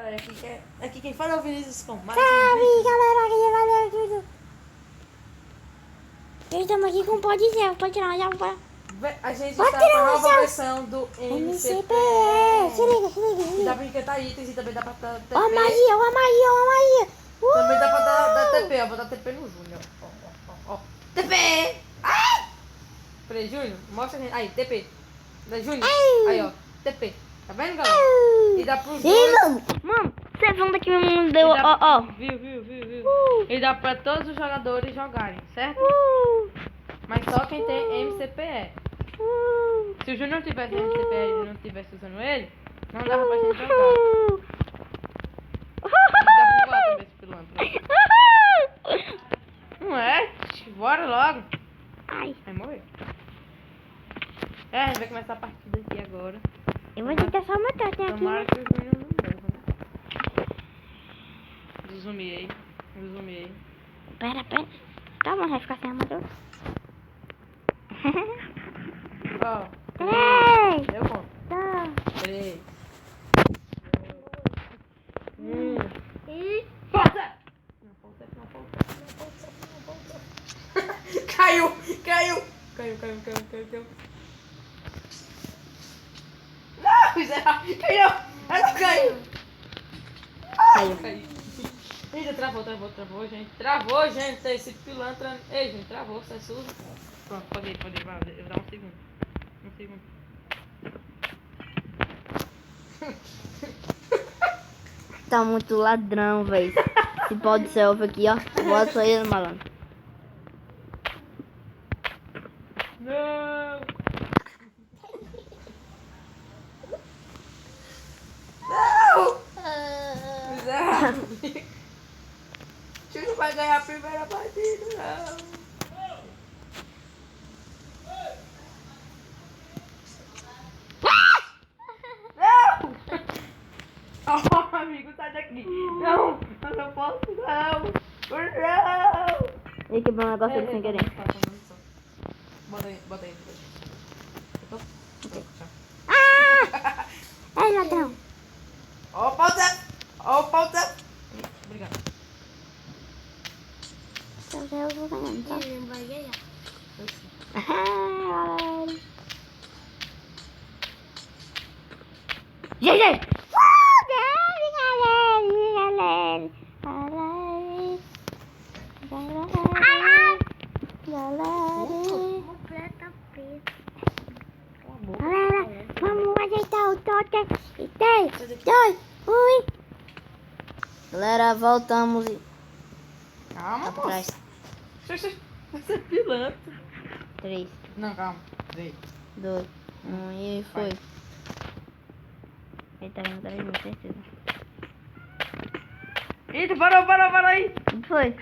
galera. Aqui quem fala é o Vinícius com mais Salve, galera, tudo. Estamos aqui com o pode ser, pode tirar já para. A gente Pode está tirar com a o nova seu. versão do MCP. MCP. Se liga. Dá pra encantar itens e também dá pra dar TP. Ó a magia. Também dá pra dar TP, ó. Vou dar TP no Júnior. Ó. TP! Ai! Peraí, Júnior, mostra a gente. Aí, TP. Da Júnior. Aí, ó. TP. Tá vendo, galera? E dá pros dois. Mano, você vendo aqui meu mundo deu, ó. Viu. E dá pra todos os jogadores jogarem, certo? Mas só quem tem MCPE. Se o Júnior tivesse MCPE e ele não estivesse usando ele, não dava pra gente jogar. Dá pra voar também esse pilantra. Não é? Bora logo. Ai, Vai morrer. A gente vai começar a partida aqui agora. eu vou tentar só matar até aqui. Tomara que o Júnior não morra, né? Zoomei. Pera. Tá bom, vai ficar sem armadura. Ó. 3, Deu conta. 2, 3. 1 e... Força! Não falta. Caiu. Não, Zé, caiu. Ela caiu. Caiu. Eita, travou, gente. Travou, gente. Esse pilantra. Ei, gente, travou. Sai sujo. Pronto, pode ir. Vai, eu vou dar um segundo. Tá muito ladrão, velho. Se pode ser ovo aqui, ó. Bota só ele, malandro. Não! Zé! Você não vai ganhar a primeira partida, não. Oh, amigo, sai daqui. Não, eu não posso, não. Não. Ele quebrou um negócio aqui sem querer. Bota aí. Tô. Ai, ladrão. Ó, pausa. Obrigado. Eu vou ganhando, tá? GG! Galera, vamos ajeitar o totem. E 3, 2, 1. Galera, voltamos e... Calma, Tá pra trás. Você é pilantra. 3, Não, calma. 3. 2, 1 e foi. Ele tá vindo atrás de mim, certeza. Eita, parou aí. O que foi?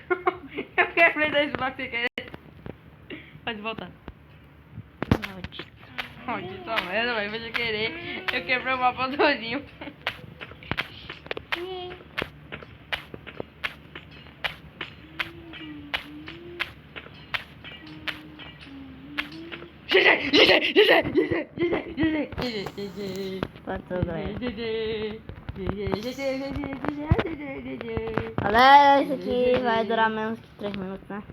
Eu quebrei dois blocos sem querer. Pode voltar. Maldita merda, vai você querer. Eu quebrei o mapa todinho. Passou, galera. Galera, isso aqui vai durar menos que 3 minutos, né?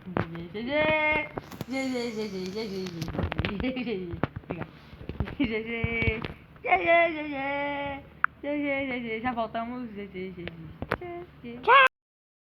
Já voltamos. Tchau!